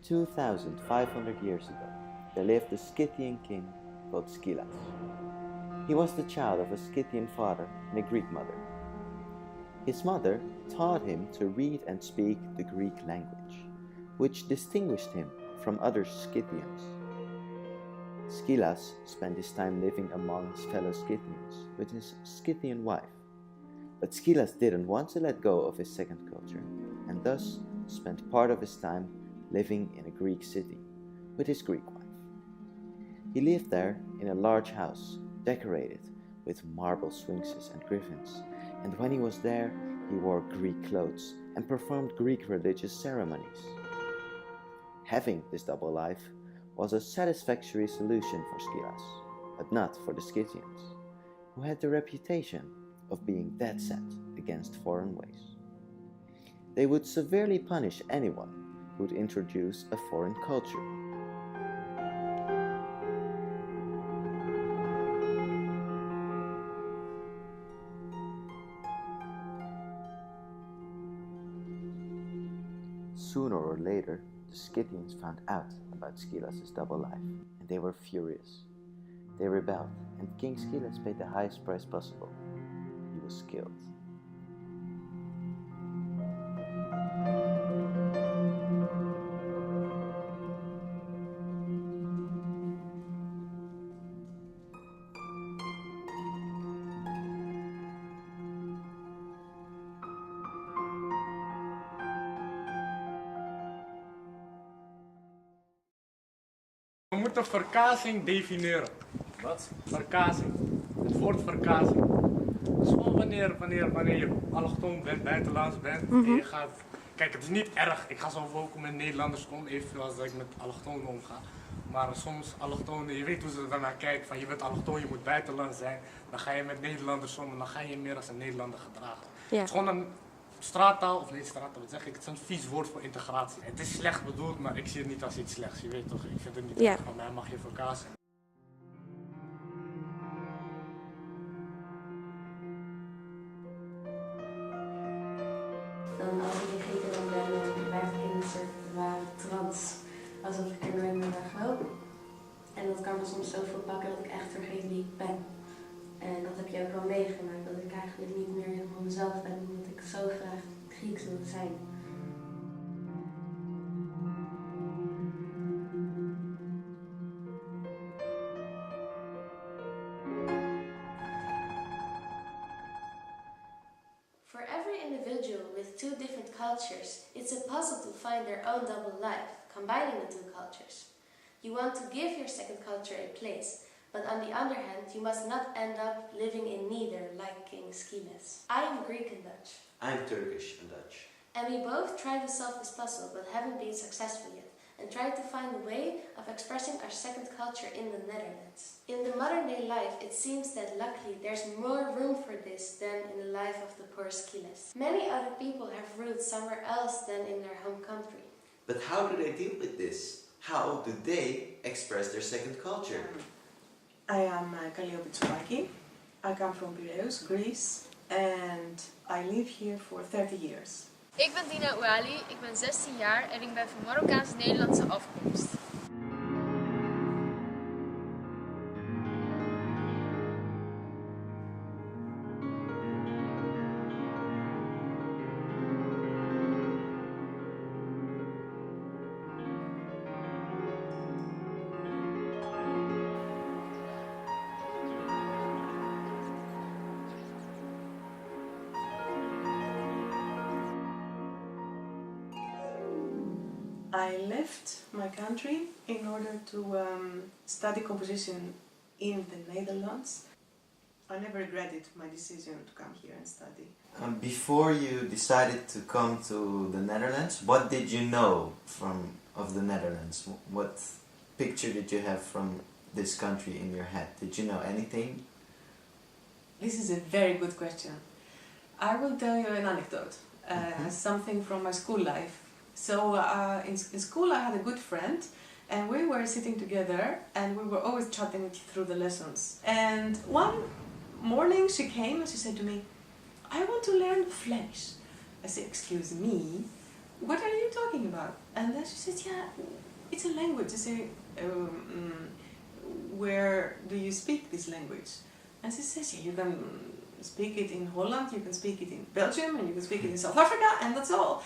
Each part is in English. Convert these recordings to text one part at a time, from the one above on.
2,500 years ago, there lived a Scythian king called Scylla. He was the child of a Scythian father and a Greek mother. His mother taught him to read and speak the Greek language, which distinguished him from other Scythians. Scylla spent his time living among his fellow Scythians with his Scythian wife, but Scylla didn't want to let go of his second culture, and thus spent part of his time living in a Greek city with his Greek wife. He lived there in a large house decorated with marble sphinxes and griffins, and when he was there, he wore Greek clothes and performed Greek religious ceremonies. Having this double life was a satisfactory solution for Scylla, but not for the Scythians, who had the reputation of being dead set against foreign ways. They would severely punish anyone who would introduce a foreign culture. Sooner or later, the Scythians found out about Scylla's double life, and they were furious. They rebelled, and King Scylla paid the highest price possible. He was killed. We moeten verkazing definiëren. Wat? Verkazing. Het woord verkazing. Dus gewoon wanneer je allochtoon bent, buitenlands bent, en je gaat... Kijk, het is niet erg. Ik ga zelf ook met Nederlanders om, evenveel als dat ik met allochtonen omga. Maar soms allochtonen, je weet hoe ze er daarnaar kijken, van je bent allochtoon, je moet buitenlands zijn. Dan ga je met Nederlanders om en dan ga je meer als een Nederlander gedragen. Ja. Het is gewoon een straattaal, of niet straattaal, wat zeg ik, het is een vies woord voor integratie. Het is slecht bedoeld, maar ik zie het niet als iets slechts, je weet toch, ik vind het niet erg, van mij mag je verkazen. Dan als ik in Griekenland ben, dan werk ik in een soort ware trance, alsof ik er nooit meer weg wil. En dat kan me soms zoveel pakken dat ik echt vergeet wie ik ben. En dat heb je ook wel meegemaakt, dat ik eigenlijk niet meer helemaal mezelf ben, omdat ik zo graag Grieks wil zijn. For every individual with two different cultures, it's a puzzle to find their own double life, combining the two cultures. You want to give your second culture a place, but on the other hand, you must not end up living in neither, like King Scylla. I am Greek and Dutch. I'm Turkish and Dutch. And we both tried to solve this puzzle, but haven't been successful yet, and tried to find a way of expressing our second culture in the Netherlands. In the modern day life, it seems that luckily there's more room for this than in the life of the poor Scylla. Many other people have roots somewhere else than in their home country. But how do they deal with this? How do they express their second culture? I am Calliope Tsouaki. I come from Piraeus, Greece, and I live here for 30 years. Ik ben Dina Ouali, ik ben 16 jaar en ik ben van Marokkaans-Nederlandse afkomst. I left my country in order to study composition in the Netherlands. I never regretted my decision to come here and study. Before you decided to come to the Netherlands, what did you know of the Netherlands? What picture did you have from this country in your head? Did you know anything? This is a very good question. I will tell you an anecdote, something from my school life. So in school I had a good friend, and we were sitting together and we were always chatting through the lessons. And one morning she came and she said to me, I want to learn Flemish. I said, excuse me, what are you talking about? And then she said, yeah, it's a language. I say, where do you speak this language? And she says, yeah, you can speak it in Holland, you can speak it in Belgium, and you can speak it in South Africa, and that's all.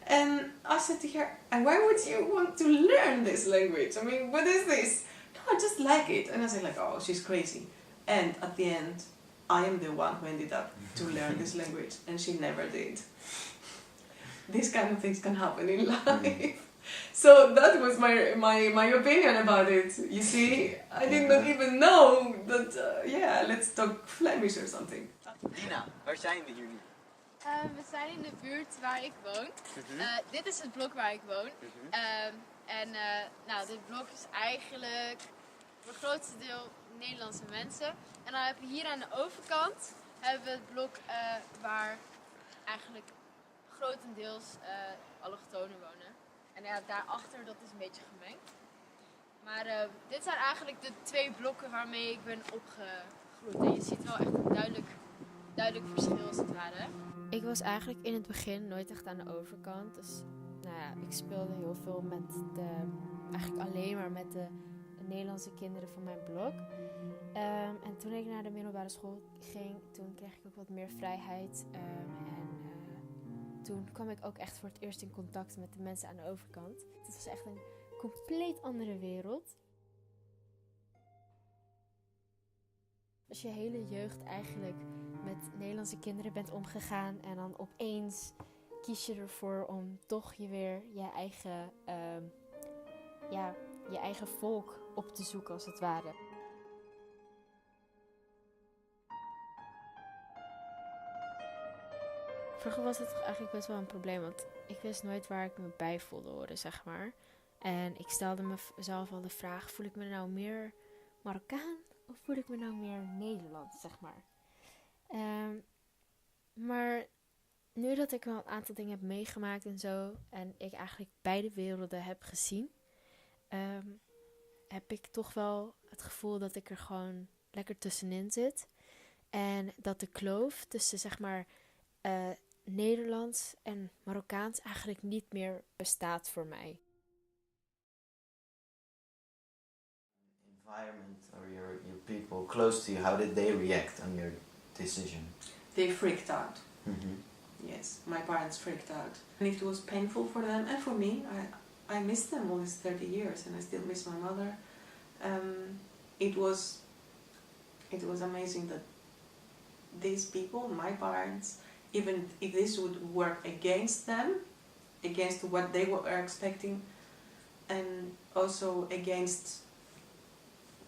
And I said to her, and why would you want to learn this language? I mean, what is this? No, I just like it. And I said, like, oh, she's crazy. And at the end, I am the one who ended up to learn this language, and she never did. These kind of things can happen in life. So that was my opinion about it. You see, I did not even know that, let's talk Flemish or something. Dina, waar zijn we hier nu? We zijn in de buurt waar ik woon. Dit is het blok waar ik woon. Dit blok is eigenlijk voor het grootste deel Nederlandse mensen. En dan hebben we hier aan de overkant hebben we het blok waar eigenlijk grotendeels allochtonen wonen. En ja, daarachter dat is een beetje gemengd. Maar dit zijn eigenlijk de twee blokken waarmee ik ben opgegroeid. En je ziet wel echt een duidelijk verschil als het ware. Ik was eigenlijk in het begin nooit echt aan de overkant. Dus ik speelde heel veel eigenlijk alleen maar met de Nederlandse kinderen van mijn blok. En toen ik naar de middelbare school ging, toen kreeg ik ook wat meer vrijheid. Toen kwam ik ook echt voor het eerst in contact met de mensen aan de overkant. Het was echt een compleet andere wereld. Als je hele jeugd eigenlijk met Nederlandse kinderen bent omgegaan en dan opeens kies je ervoor om toch je eigen volk op te zoeken als het ware. Vroeger was het toch eigenlijk best wel een probleem, want ik wist nooit waar ik me bij voelde horen, zeg maar. En ik stelde mezelf al de vraag, voel ik me nou meer Marokkaan of voel ik me nou meer Nederlands, zeg maar. Maar nu dat ik wel een aantal dingen heb meegemaakt en zo, en ik eigenlijk beide werelden heb gezien, heb ik toch wel het gevoel dat ik er gewoon lekker tussenin zit. En dat de kloof tussen, zeg maar, Nederlands en Marokkaans eigenlijk niet meer bestaat voor mij. Environment or your people close to you, how did they react on your decision? They freaked out. Yes, my parents freaked out. And it was painful for them and for me. I miss them all these 30 years and I still miss my mother. It was amazing that these people, my parents, even if this would work against them, against what they were expecting, and also against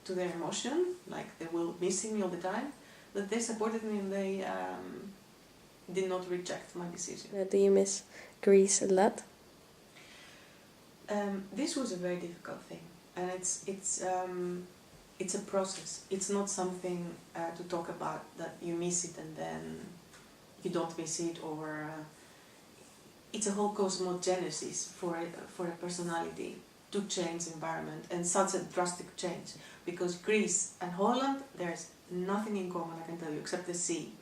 to their emotion, like they were missing me all the time, that they supported me and they did not reject my decision. Do you miss Greece a lot? This was a very difficult thing, and it's a process. It's not something to talk about that you miss it and then you don't miss it, or it's a whole cosmogenesis for a personality to change environment, and such a drastic change, because Greece and Holland, there's nothing in common, I can tell you, except the sea.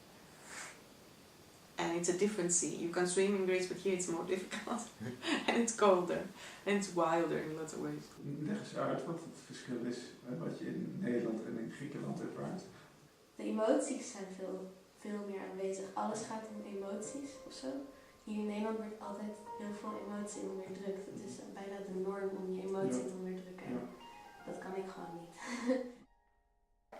And it's a different sea. You can swim in Greece, but here it's more difficult. And it's colder. And it's wilder in lots of ways. Leg eens uit wat het verschil is, wat je in Nederland en in Griekenland ervaart. De emoties zijn veel meer aanwezig. Alles gaat om emoties of zo. Hier in Nederland wordt altijd heel veel emotie onderdrukt. Het is bijna de norm om je emotie te onderdrukken. Ja. Dat kan ik gewoon niet.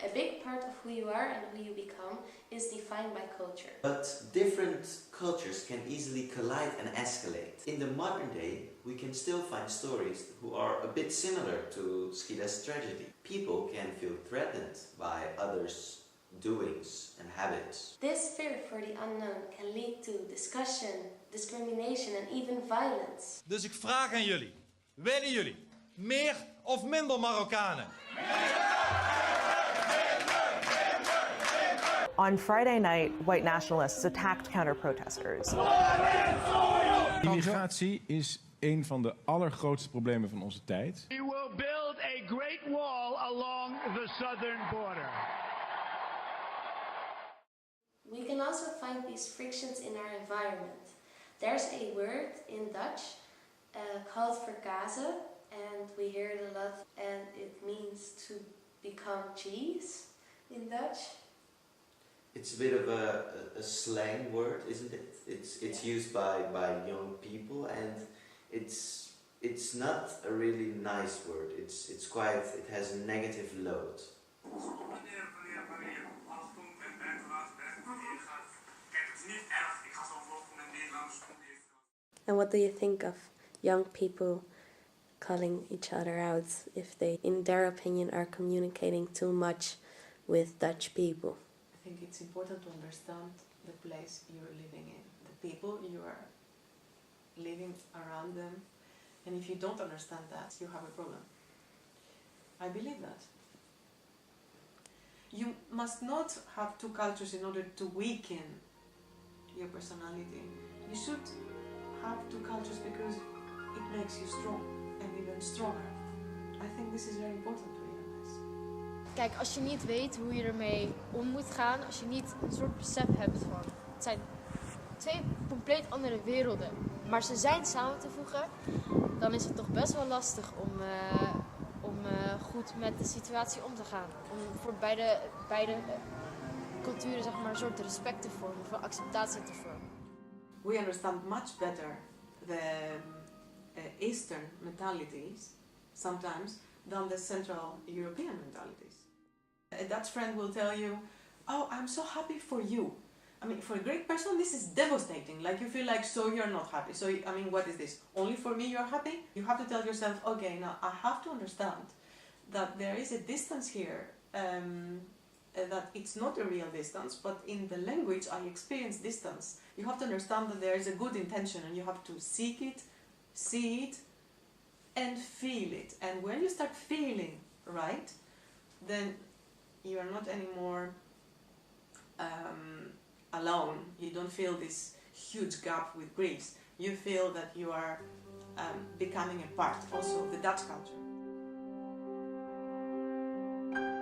A big part of who you are and who you become is defined by culture. But different cultures can easily collide and escalate. In the modern day, we can still find stories who are a bit similar to Schilla's tragedy. People can feel threatened by others' doings and habits. This fear for the unknown can lead to discussion, discrimination and even violence. Dus ik vraag aan jullie, willen jullie meer of minder Marokkanen? On Friday night, white nationalists attacked counter-protesters. Immigratie is een van de allergrootste problemen van onze tijd. We will build a great wall along the southern border. We can also find these frictions in our environment. There's a word in Dutch called verkazen, and and we hear it a lot, and it means to become cheese in Dutch. It's a bit of a slang word, isn't it? It's used by young people, and it's not a really nice word. It's quite, it has a negative load. And what do you think of young people calling each other out if they, in their opinion, are communicating too much with Dutch people? I think it's important to understand the place you're living in, the people you are living around them, and if you don't understand that, you have a problem. I believe that. You must not have two cultures in order to weaken your personality. You should have two cultures because it makes you strong and even stronger. I think this is very important to realize. Kijk, als je niet weet hoe je ermee om moet gaan, als je niet een soort besef hebt van, het zijn twee compleet andere werelden, maar ze zijn samen te voegen, dan is het toch best wel lastig om goed met de situatie om te gaan. Om voor beide culturen zeg maar een soort respect te vormen, of acceptatie te vormen. We understand much better the Eastern mentalities sometimes than the Central European mentalities. A Dutch friend will tell you, "Oh, I'm so happy for you." I mean, for a Greek person, this is devastating. Like, you feel like, so you're not happy. So, I mean, what is this? Only for me you're happy? You have to tell yourself, okay, now I have to understand that there is a distance here, that it's not a real distance, but in the language I experience distance. You have to understand that there is a good intention and you have to seek it, see it, and feel it. And when you start feeling right, then you are not anymore alone. You don't feel this huge gap with Greece. You feel that you are becoming a part also of the Dutch culture.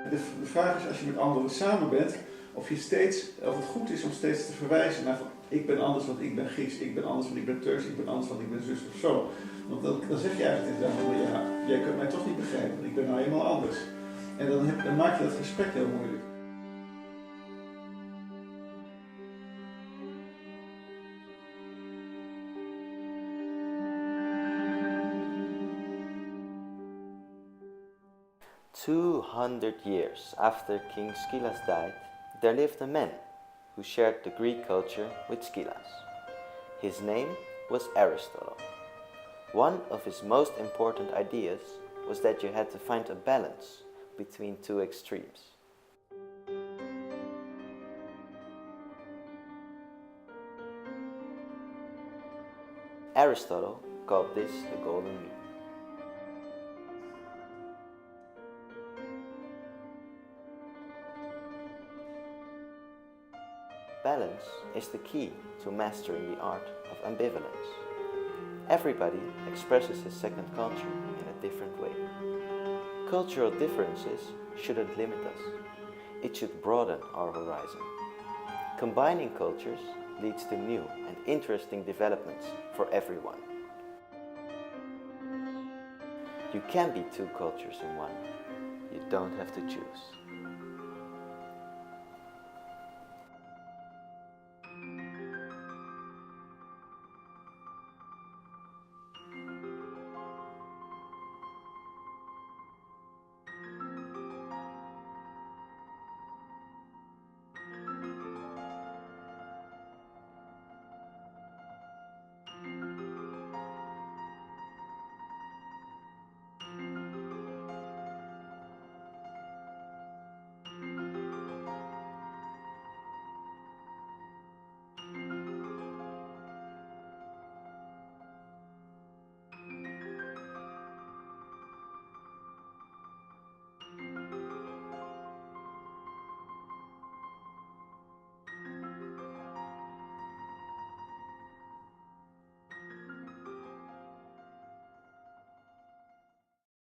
De vraag is, als je met anderen samen bent, of het goed is om steeds te verwijzen naar van, ik ben anders want ik ben Grieks, ik ben anders want ik ben Turks, ik ben anders want ik ben zus of zo. Want dan zeg je eigenlijk inderdaad van, ja, jij kunt mij toch niet begrijpen, want ik ben nou eenmaal anders. En dan maak je dat gesprek heel moeilijk. Years after King Skylas died, there lived a man who shared the Greek culture with Skylas. His name was Aristotle. One of his most important ideas was that you had to find a balance between two extremes. Aristotle called this the golden mean. Balance is the key to mastering the art of ambivalence. Everybody expresses his second culture in a different way. Cultural differences shouldn't limit us. It should broaden our horizon. Combining cultures leads to new and interesting developments for everyone. You can be two cultures in one. You don't have to choose.